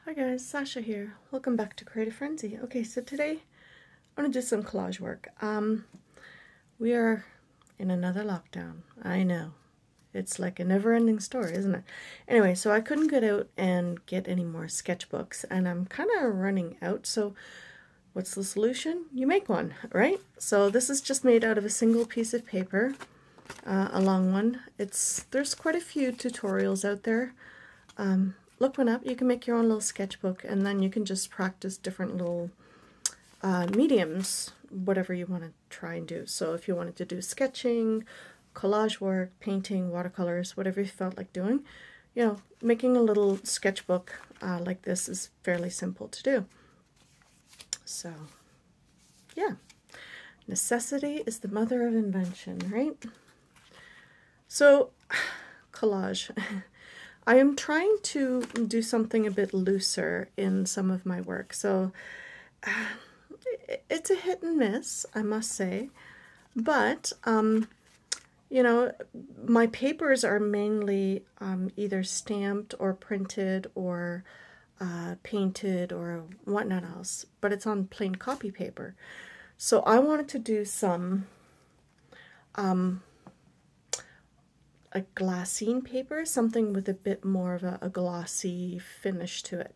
Hi guys, Sasha here. Welcome back to Creative Frenzy. Okay, so today I'm going to do some collage work. We are in another lockdown. I know. It's like a never-ending story, isn't it? Anyway, so I couldn't get out and get any more sketchbooks, and I'm kind of running out. So what's the solution? You make one, right? So this is just made out of a single piece of paper, a long one. There's quite a few tutorials out there. Look one up. You can make your own little sketchbook, and then you can just practice different little mediums, whatever you want to try and do. So if you wanted to do sketching, collage work, painting, watercolors, whatever you felt like doing, you know, making a little sketchbook like this is fairly simple to do. So, yeah. Necessity is the mother of invention, right? So, collage. I am trying to do something a bit looser in some of my work, so it's a hit and miss, I must say, but you know, my papers are mainly either stamped or printed or painted or whatnot else, but it's on plain copy paper. So I wanted to do some a glassine paper, something with a bit more of a glossy finish to it.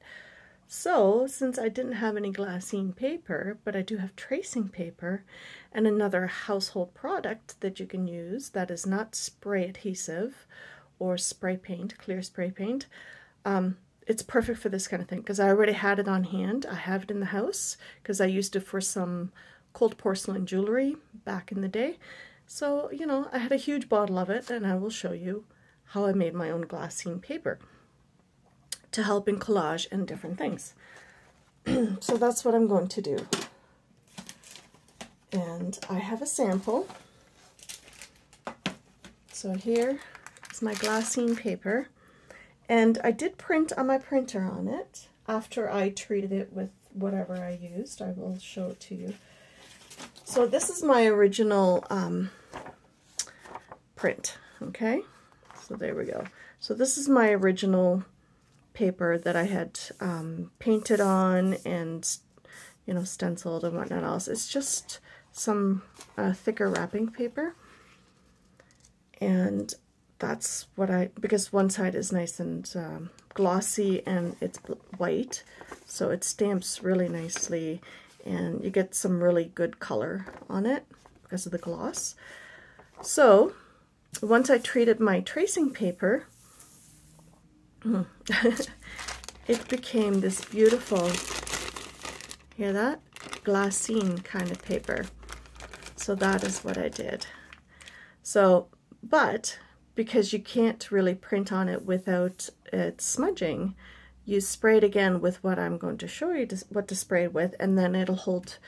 So since I didn't have any glassine paper, but I do have tracing paper and another household product that you can use that is not spray adhesive or spray paint, clear spray paint, it's perfect for this kind of thing because I already had it on hand. I have it in the house because I used it for some cold porcelain jewelry back in the day. So, you know, I had a huge bottle of it, and I will show you how I made my own glassine paper to help in collage and different things. So that's what I'm going to do. And I have a sample. So here is my glassine paper. And I did print on my printer on it after I treated it with whatever I used. I will show it to you. So this is my original print, okay? So there we go. So this is my original paper that I had painted on and, you know, stenciled and whatnot else. It's just some thicker wrapping paper. And that's what because one side is nice and glossy and it's white, so it stamps really nicely and you get some really good color on it because of the gloss. So once I treated my tracing paper, it became this beautiful, hear that? Glassine kind of paper. So that is what I did. So, but because you can't really print on it without it smudging, you spray it again with what I'm going to show you what to spray it with, and then it'll hold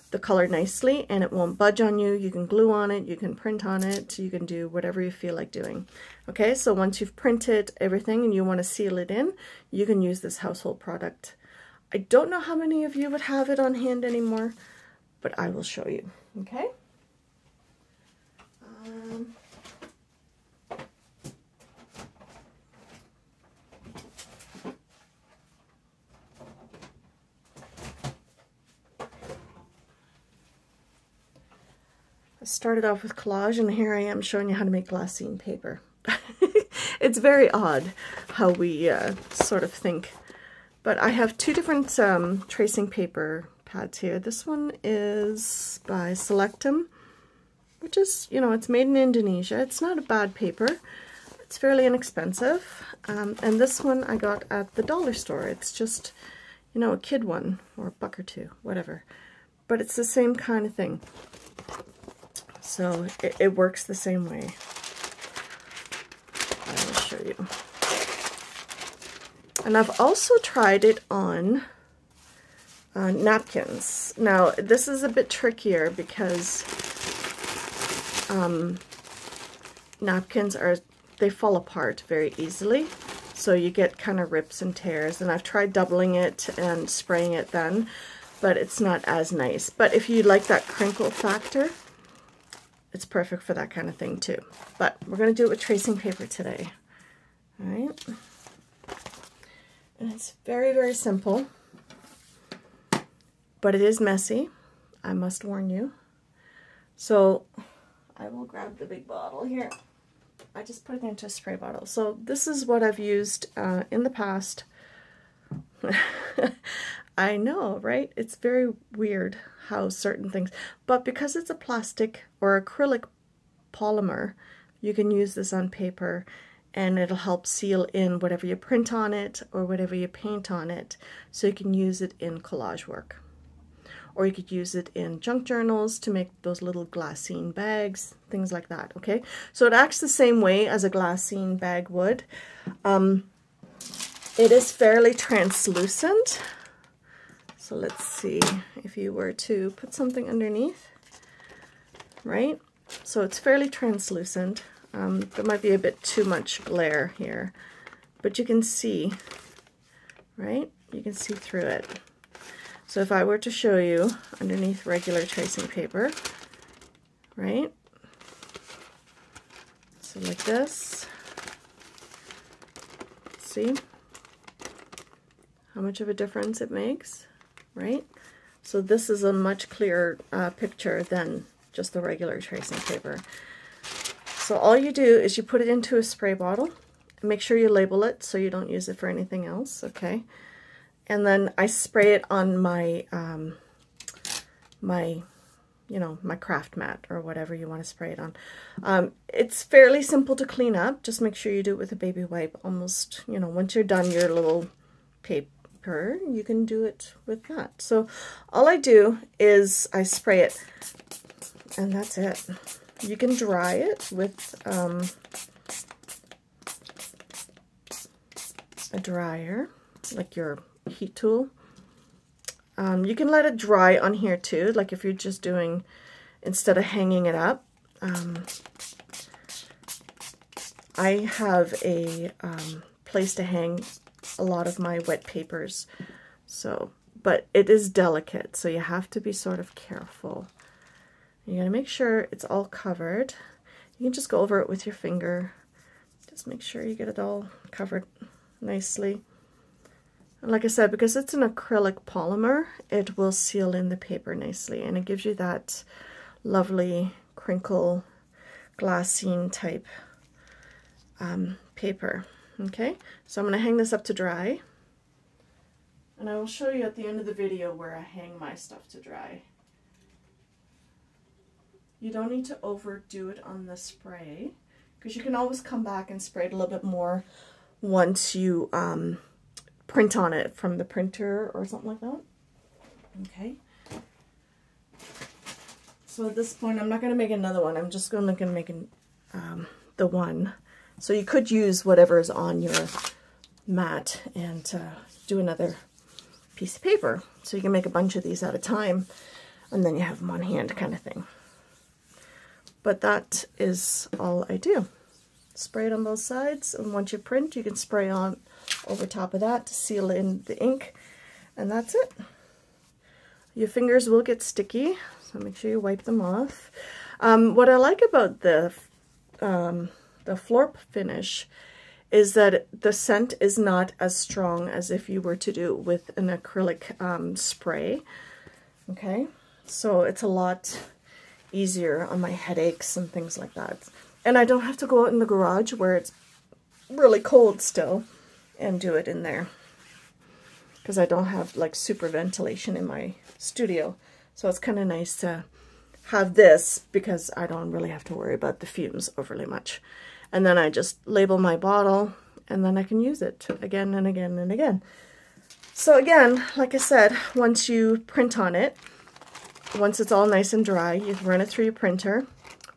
the color nicely and it won't budge on you. You can glue on it, you can print on it, you can do whatever you feel like doing. Okay, so once you've printed everything and you want to seal it in, you can use this household product. I don't know how many of you would have it on hand anymore, but I will show you. Okay. Started off with collage, and here I am showing you how to make glassine paper. It's very odd how we sort of think, but I have two different tracing paper pads here. This one is by Selectum, which is, you know, it's made in Indonesia. It's not a bad paper. It's fairly inexpensive, and this one I got at the dollar store. It's just, you know, a kid one, or a buck or two, whatever, but it's the same kind of thing. So it works the same way. I will show you. And I've also tried it on napkins. Now this is a bit trickier because napkins they fall apart very easily. So you get kind of rips and tears. And I've tried doubling it and spraying it then, but it's not as nice. But if you like that crinkle factor, it's perfect for that kind of thing too. But we're going to do it with tracing paper today. All right. And it's very, very simple, but it is messy, I must warn you. So I will grab the big bottle here. I just put it into a spray bottle. So this is what I've used in the past. I know, right? It's very weird how certain things, but because it's a plastic or acrylic polymer, you can use this on paper and it'll help seal in whatever you print on it or whatever you paint on it, so you can use it in collage work. Or you could use it in junk journals to make those little glassine bags, things like that, okay? So it acts the same way as a glassine bag would. It is fairly translucent. So let's see if you were to put something underneath, right? So it's fairly translucent. There might be a bit too much glare here, but you can see, right? You can see through it. So if I were to show you underneath regular tracing paper, right? So like this, see how much of a difference it makes, right? So this is a much clearer picture than just the regular tracing paper. So all you do is you put it into a spray bottle and make sure you label it so you don't use it for anything else, okay? And then I spray it on my, my craft mat or whatever you want to spray it on. It's fairly simple to clean up. Just make sure you do it with a baby wipe. Almost, once you're done your little paper, you can do it with that. So all I do is I spray it, and that's it. You can dry it with a dryer, like your heat tool. You can let it dry on here too, like if you're just doing, instead of hanging it up. I have a place to hang a lot of my wet papers, so, but it is delicate, so you have to be sort of careful. You gotta make sure it's all covered. You can just go over it with your finger. Just make sure you get it all covered nicely. And like I said, because it's an acrylic polymer, it will seal in the paper nicely, and it gives you that lovely crinkle glassine type paper. Okay, so I'm gonna hang this up to dry, and I will show you at the end of the video where I hang my stuff to dry. You don't need to overdo it on the spray, because you can always come back and spray it a little bit more once you print on it from the printer or something like that. Okay. So at this point, I'm not going to make another one. I'm just going to make the one. So you could use whatever is on your mat and do another piece of paper. So you can make a bunch of these at a time, and then you have them on hand kind of thing. But that is all I do. Spray it on both sides, and once you print, you can spray on over top of that to seal in the ink, and that's it. Your fingers will get sticky, so make sure you wipe them off. What I like about the floor finish is that the scent is not as strong as if you were to do it with an acrylic spray. Okay, so it's a lot easier on my headaches and things like that. And I don't have to go out in the garage where it's really cold still and do it in there, because I don't have like super ventilation in my studio. So it's kind of nice to have this, because I don't really have to worry about the fumes overly much. And then I just label my bottle, and then I can use it again and again and again. So again, like I said, once you print on it, once it's all nice and dry, you run it through your printer,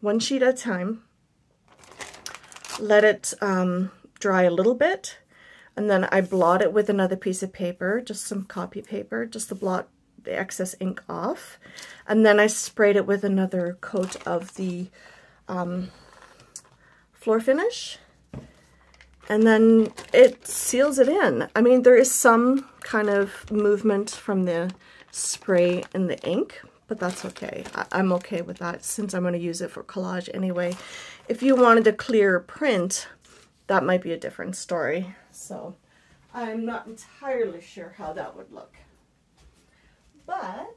one sheet at a time. Let it dry a little bit, and then I blot it with another piece of paper, just some copy paper, just to blot the excess ink off. And then I sprayed it with another coat of the floor finish, and then it seals it in. I mean, there is some kind of movement from the spray and the ink, but that's okay. I'm okay with that, since I'm going to use it for collage anyway. If you wanted a clear print, that might be a different story. So I'm not entirely sure how that would look. But,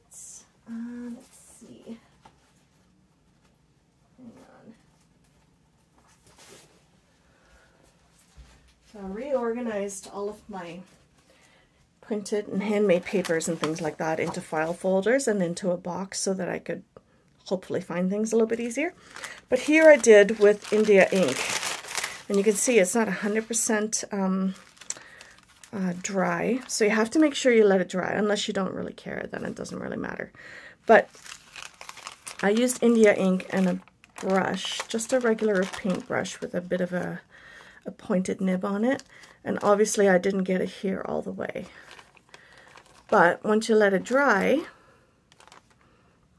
let's see. Hang on. So I reorganized all of my printed and handmade papers and things like that into file folders and into a box so that I could hopefully find things a little bit easier. But here I did with India ink. And you can see it's not 100% dry. So you have to make sure you let it dry. Unless you don't really care, then it doesn't really matter. But I used India ink and a brush, just a regular paintbrush with a bit of a pointed nib on it. And obviously I didn't get it here all the way. But once you let it dry,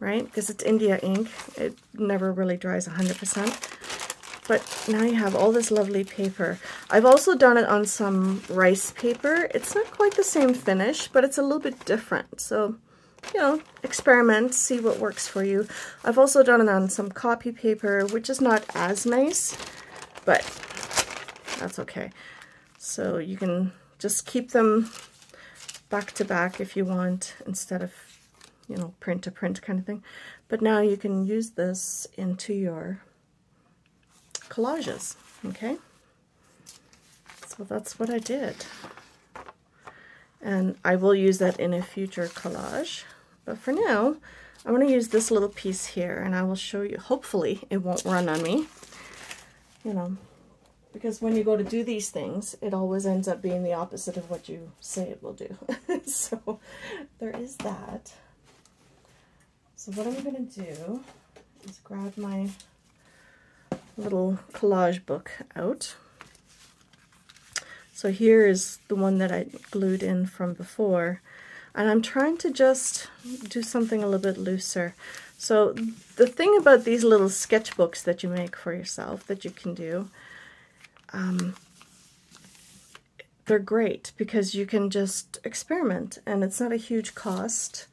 right, because it's India ink, it never really dries 100%. But now you have all this lovely paper. I've also done it on some rice paper. It's not quite the same finish, but it's a little bit different. So, you know, experiment, see what works for you. I've also done it on some copy paper, which is not as nice, but that's okay. So you can just keep them back to back if you want, instead of, you know, print to print kind of thing. But now you can use this into your collages, okay? So that's what I did. And I will use that in a future collage. But for now, I'm going to use this little piece here, and I will show you. Hopefully it won't run on me, you know, because when you go to do these things, it always ends up being the opposite of what you say it will do. So there is that. So what I'm going to do is grab my little collage book out. So here is the one that I glued in from before, and I'm trying to just do something a little bit looser. So the thing about these little sketchbooks that you make for yourself that you can do, they're great because you can just experiment and it's not a huge cost.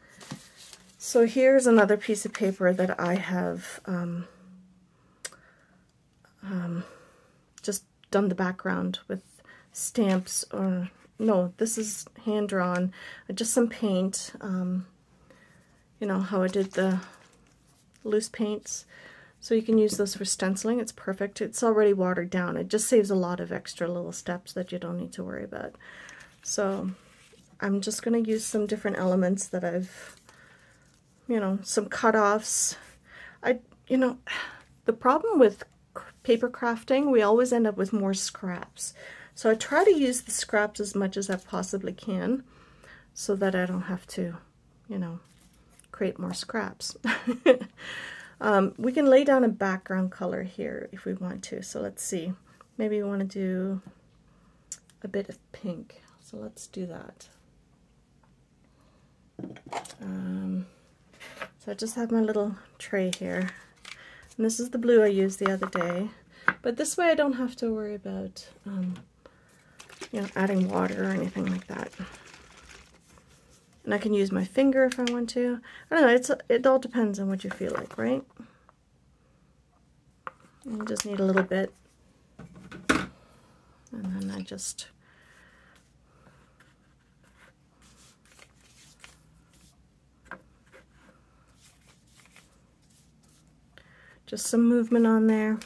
So here's another piece of paper that I have just done the background with stamps, or no, this is hand drawn, just some paint, you know how I did the loose paints. So you can use those for stenciling. It's perfect. It's already watered down. It just saves a lot of extra little steps that you don't need to worry about. So I'm just going to use some different elements that I've, you know, some cut-offs. You know, the problem with paper crafting, we always end up with more scraps. So I try to use the scraps as much as I possibly can so that I don't have to, you know, create more scraps. We can lay down a background color here if we want to. So let's see. Maybe we want to do a bit of pink. So let's do that. So I just have my little tray here. And this is the blue I used the other day. But this way I don't have to worry about, you know, adding water or anything like that. And I can use my finger if I want to. I don't know, it all depends on what you feel like, right? You just need a little bit. And then I just some movement on there.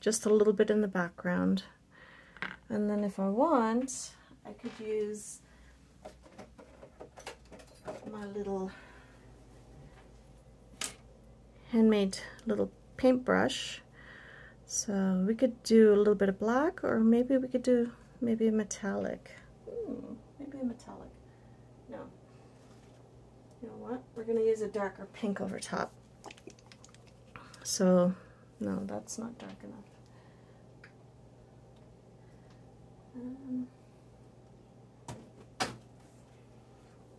Just a little bit in the background. And then if I want, I could use my little handmade little paintbrush. So we could do a little bit of black, or maybe we could do maybe a metallic. Maybe a metallic. No. You know what? We're going to use a darker pink over top. So, no, that's not dark enough.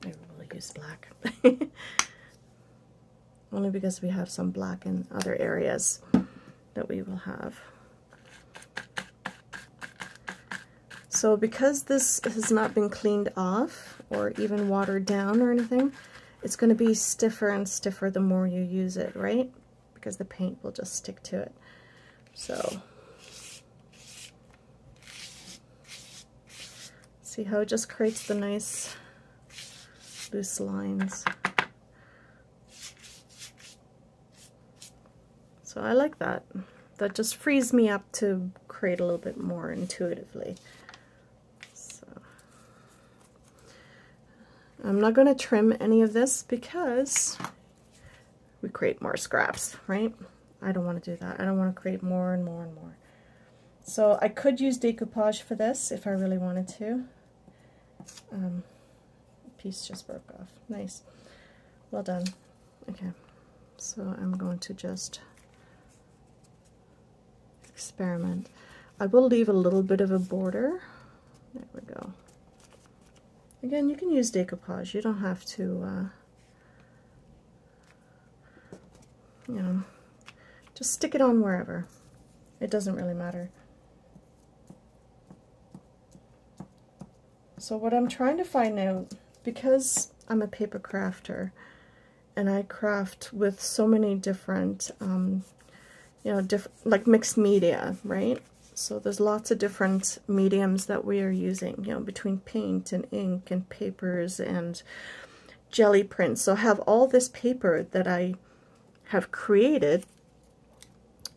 Maybe we'll use black. Only because we have some black in other areas that we will have. So because this has not been cleaned off or even watered down or anything, it's going to be stiffer and stiffer the more you use it, right? Because the paint will just stick to it. So See how it just creates the nice loose lines. So I like that. That just frees me up to create a little bit more intuitively. So I'm not going to trim any of this because we create more scraps, right? I don't want to do that. I don't want to create more and more and more. So I could use decoupage for this if I really wanted to. Piece just broke off. Nice. Well done. Okay. So I'm going to just experiment. I will leave a little bit of a border. There we go. Again, you can use decoupage. You don't have to, you know, just stick it on wherever. It doesn't really matter. So what I'm trying to find out, because I'm a paper crafter and I craft with so many different you know, like mixed media, right? So there's lots of different mediums that we are using, you know, between paint and ink and papers and jelly prints. So I have all this paper that I have created,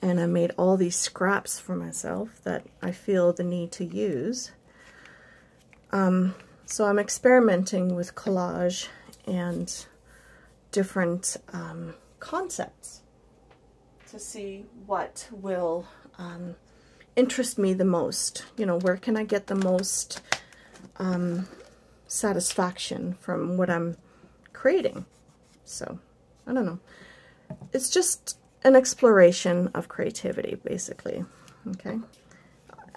and I made all these scraps for myself that I feel the need to use. So I'm experimenting with collage and different concepts to see what will interest me the most. You know, where can I get the most satisfaction from what I'm creating? So, I don't know. It's just an exploration of creativity, basically. Okay?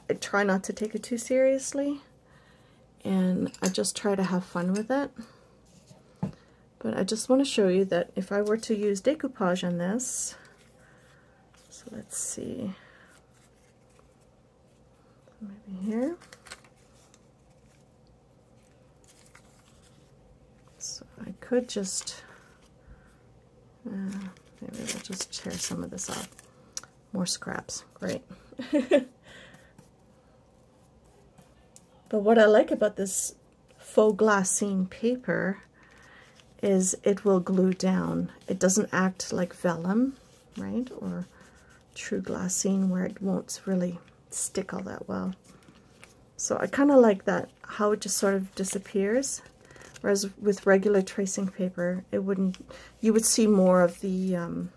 I try not to take it too seriously, and I just try to have fun with it. But I just want to show you that if I were to use decoupage on this, so let's see, maybe here. So I could just, maybe I'll just tear some of this off. More scraps, great. But what I like about this faux glassine paper is it will glue down. It doesn't act like vellum, right, or true glassine where it won't really stick all that well. So I kind of like that, how it just sort of disappears, whereas with regular tracing paper, it wouldn't. You would see more of the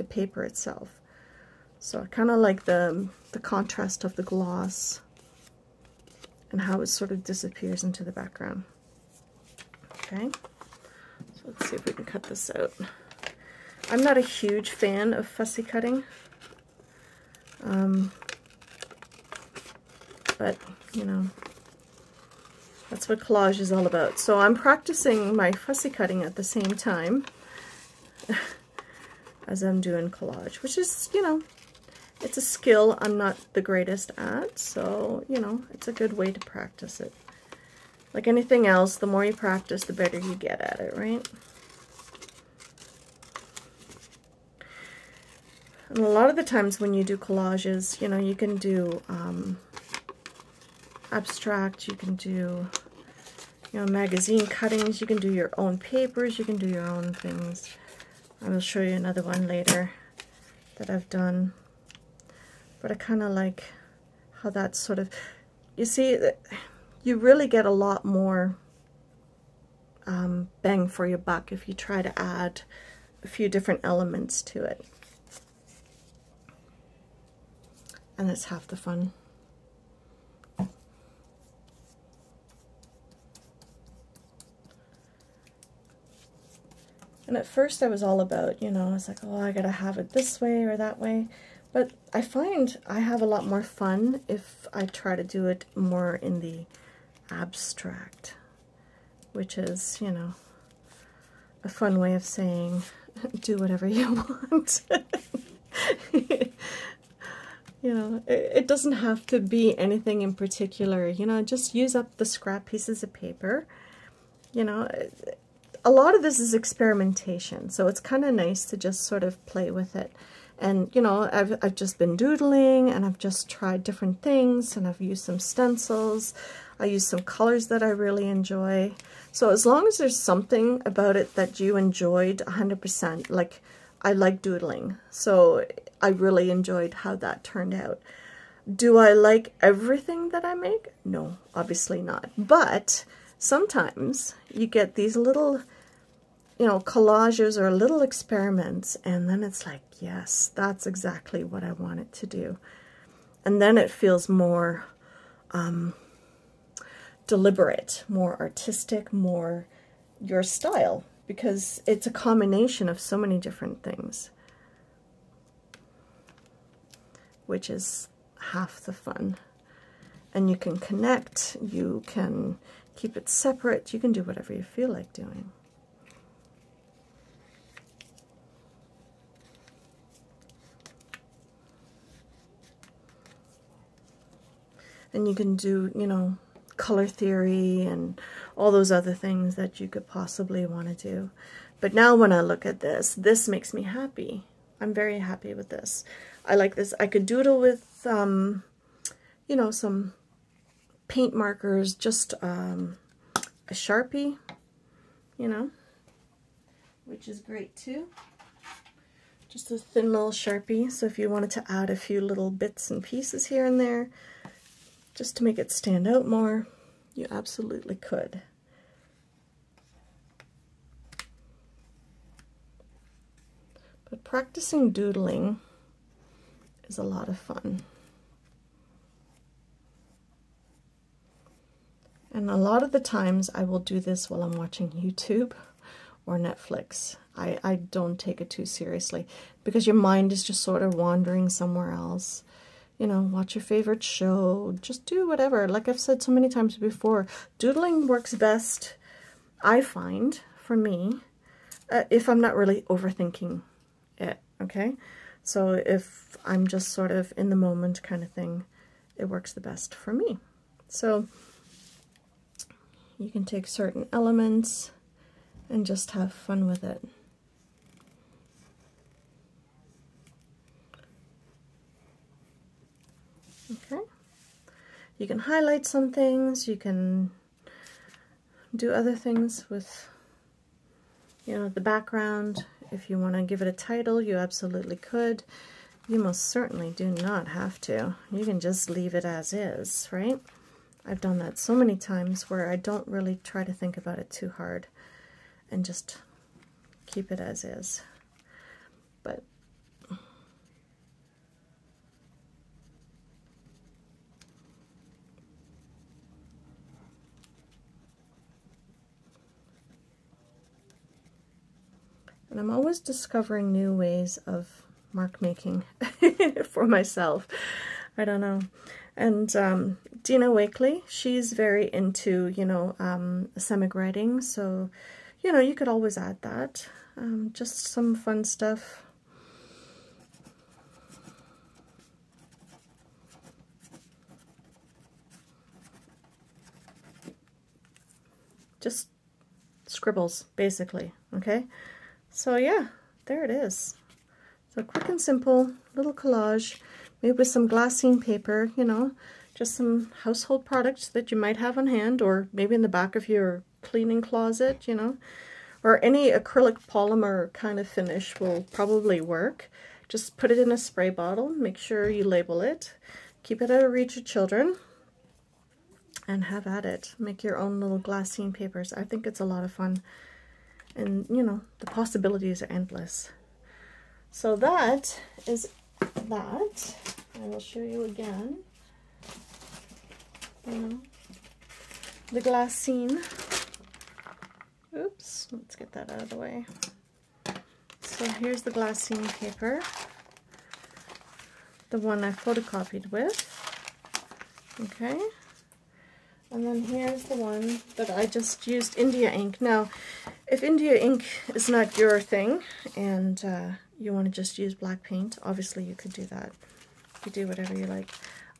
paper itself. So I kind of like the contrast of the gloss and how it sort of disappears into the background. Okay, so let's see if we can cut this out. I'm not a huge fan of fussy cutting, but you know, that's what collage is all about. So I'm practicing my fussy cutting at the same time as I'm doing collage, which is, you know, it's a skill I'm not the greatest at, so, you know, it's a good way to practice it. Like anything else, the more you practice, the better you get at it, right? And a lot of the times when you do collages, you know, you can do abstract, you can do, you know, magazine cuttings, you can do your own papers, you can do your own things. I will show you another one later that I've done. But I kind of like how that sort of, you see, you really get a lot more bang for your buck if you try to add a few different elements to it. And it's half the fun. And at first I was all about, you know, I was like, oh, I gotta have it this way or that way. But I find I have a lot more fun if I try to do it more in the abstract, which is, you know, a fun way of saying do whatever you want. You know, it doesn't have to be anything in particular, you know, just use up the scrap pieces of paper. You know, a lot of this is experimentation, so it's kind of nice to just sort of play with it. And, you know, I've just been doodling, and I've just tried different things, and I've used some stencils. I use some colors that I really enjoy. So as long as there's something about it that you enjoyed 100%, like I like doodling, so I really enjoyed how that turned out. Do I like everything that I make? No, obviously not. But sometimes you get these little, you know, collages or little experiments, and then it's like, yes, that's exactly what I want it to do. And then it feels more deliberate, more artistic, more your style, because it's a combination of so many different things, which is half the fun. And you can connect, you can keep it separate, you can do whatever you feel like doing. And you can do, you know, color theory and all those other things that you could possibly want to do. But now when I look at this, this makes me happy. I'm very happy with this. I like this. I could doodle with, you know, some paint markers, just a Sharpie, you know, which is great too. Just a thin little Sharpie. So if you wanted to add a few little bits and pieces here and there, just to make it stand out more, you absolutely could. But practicing doodling is a lot of fun. And a lot of the times I will do this while I'm watching YouTube or Netflix. I don't take it too seriously because your mind is just sort of wandering somewhere else. You know, watch your favorite show, just do whatever. Like I've said so many times before, doodling works best, I find, for me, if I'm not really overthinking it, okay? So if I'm just sort of in the moment kind of thing, it works the best for me. So you can take certain elements and just have fun with it. Okay, you can highlight some things, you can do other things with, you know, the background. If you want to give it a title, you absolutely could. You most certainly do not have to. You can just leave it as is, right? I've done that so many times where I don't really try to think about it too hard and just keep it as is. But and I'm always discovering new ways of mark making for myself. I don't know. And Dina Wakely, she's very into, you know, semic writing. So, you know, you could always add that. Just some fun stuff. Just scribbles, basically, okay? So yeah, there it is. So quick and simple, little collage, maybe with some glassine paper, you know, just some household products that you might have on hand, or maybe in the back of your cleaning closet, you know, or any acrylic polymer kind of finish will probably work. Just put it in a spray bottle, make sure you label it, keep it out of reach of children, and have at it. Make your own little glassine papers. I think it's a lot of fun. And, you know, the possibilities are endless. So that is that. I will show you again. You know, the glassine. Oops, let's get that out of the way. So here's the glassine paper. The one I photocopied with. Okay. And then here's the one that I just used India ink. Now, if India ink is not your thing and you want to just use black paint, obviously you could do that. You could do whatever you like.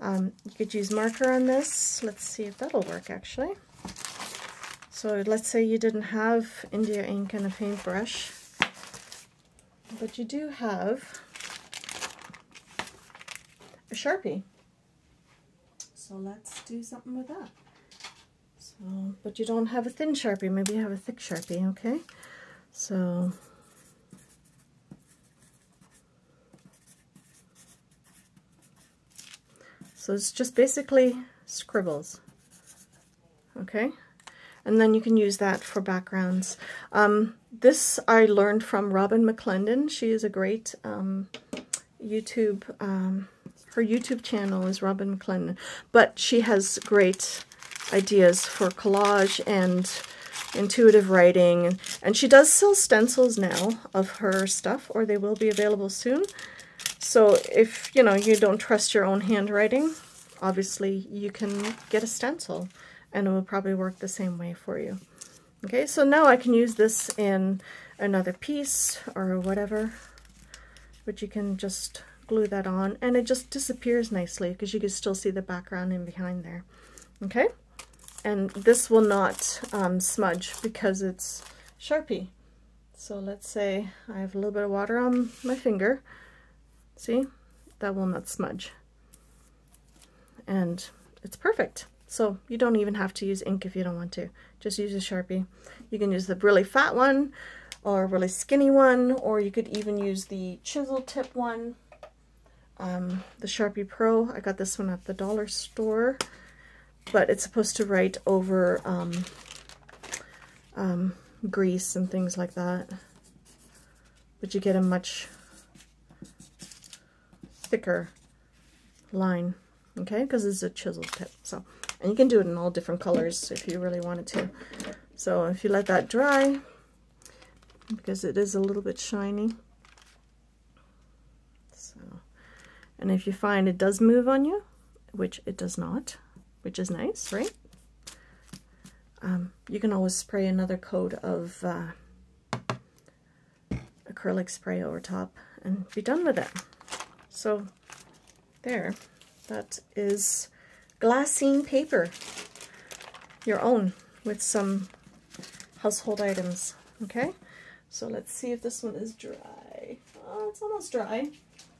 You could use marker on this. Let's see if that'll work actually. So let's say you didn't have India ink and a paintbrush, but you do have a Sharpie. So let's do something with that. but you don't have a thin Sharpie, maybe you have a thick Sharpie, okay? So it's just basically scribbles, okay? And then you can use that for backgrounds. This I learned from Robin McClendon. She is a great YouTube, her YouTube channel is Robin McClendon, but she has great ideas for collage and intuitive writing, and she does sell stencils now of her stuff, or they will be available soon. So if, you know, you don't trust your own handwriting, obviously you can get a stencil and it will probably work the same way for you. Okay, so now I can use this in another piece or whatever, but you can just glue that on and it just disappears nicely because you can still see the background in behind there. Okay, and this will not smudge because it's Sharpie. So let's say I have a little bit of water on my finger. See, that will not smudge. And it's perfect. So you don't even have to use ink if you don't want to. Just use a Sharpie. You can use the really fat one or a really skinny one, or you could even use the chisel tip one. The Sharpie Pro, I got this one at the dollar store, but it's supposed to write over grease and things like that. But you get a much thicker line, okay, because it's a chisel tip. So, and you can do it in all different colors if you really wanted to. So if you let that dry, because it is a little bit shiny. So, and if you find it does move on you, which it does not, which is nice, right? You can always spray another coat of acrylic spray over top and be done with it. So there, that is Glassine paper, your own, with some household items. Okay, so let's see if this one is dry. Oh, it's almost dry.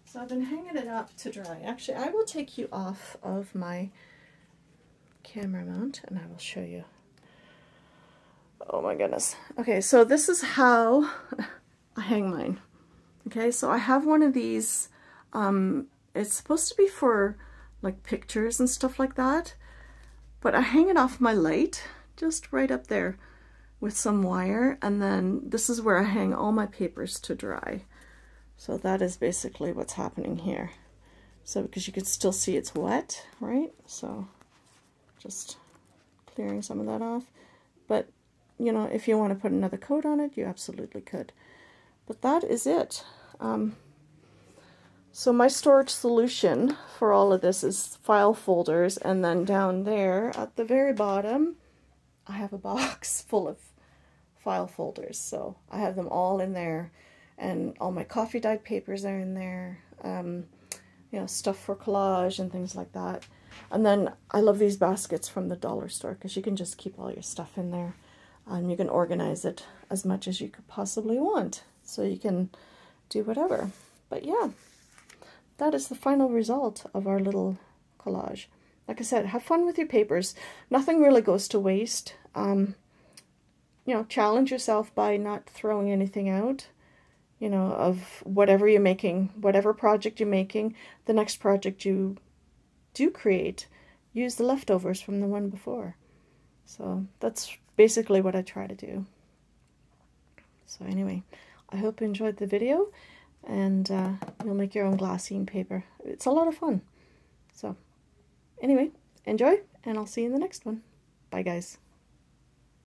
So I've been hanging it up to dry. Actually, I will take you off of my camera mount and I will show you. Oh my goodness. Okay, so this is how I hang mine. Okay, so I have one of these. It's supposed to be for like pictures and stuff like that, but I hang it off my light just right up there with some wire, and then this is where I hang all my papers to dry. So that is basically what's happening here. So because you can still see it's wet, right? So just clearing some of that off. But you know, if you want to put another coat on it, you absolutely could. But that is it. So my storage solution for all of this is file folders, and then down there at the very bottom I have a box full of file folders. So I have them all in there, and all my coffee dyed papers are in there, you know, stuff for collage and things like that. And then I love these baskets from the dollar store because you can just keep all your stuff in there. You can organize it as much as you could possibly want, so you can do whatever. But yeah, that is the final result of our little collage. Like I said, have fun with your papers. Nothing really goes to waste. You know, challenge yourself by not throwing anything out, you know, of whatever you're making, whatever project you're making. The next project you do create, use the leftovers from the one before. So that's basically what I try to do. So anyway, I hope you enjoyed the video, and you'll make your own glassine paper. It's a lot of fun. So anyway, enjoy, and I'll see you in the next one. Bye guys.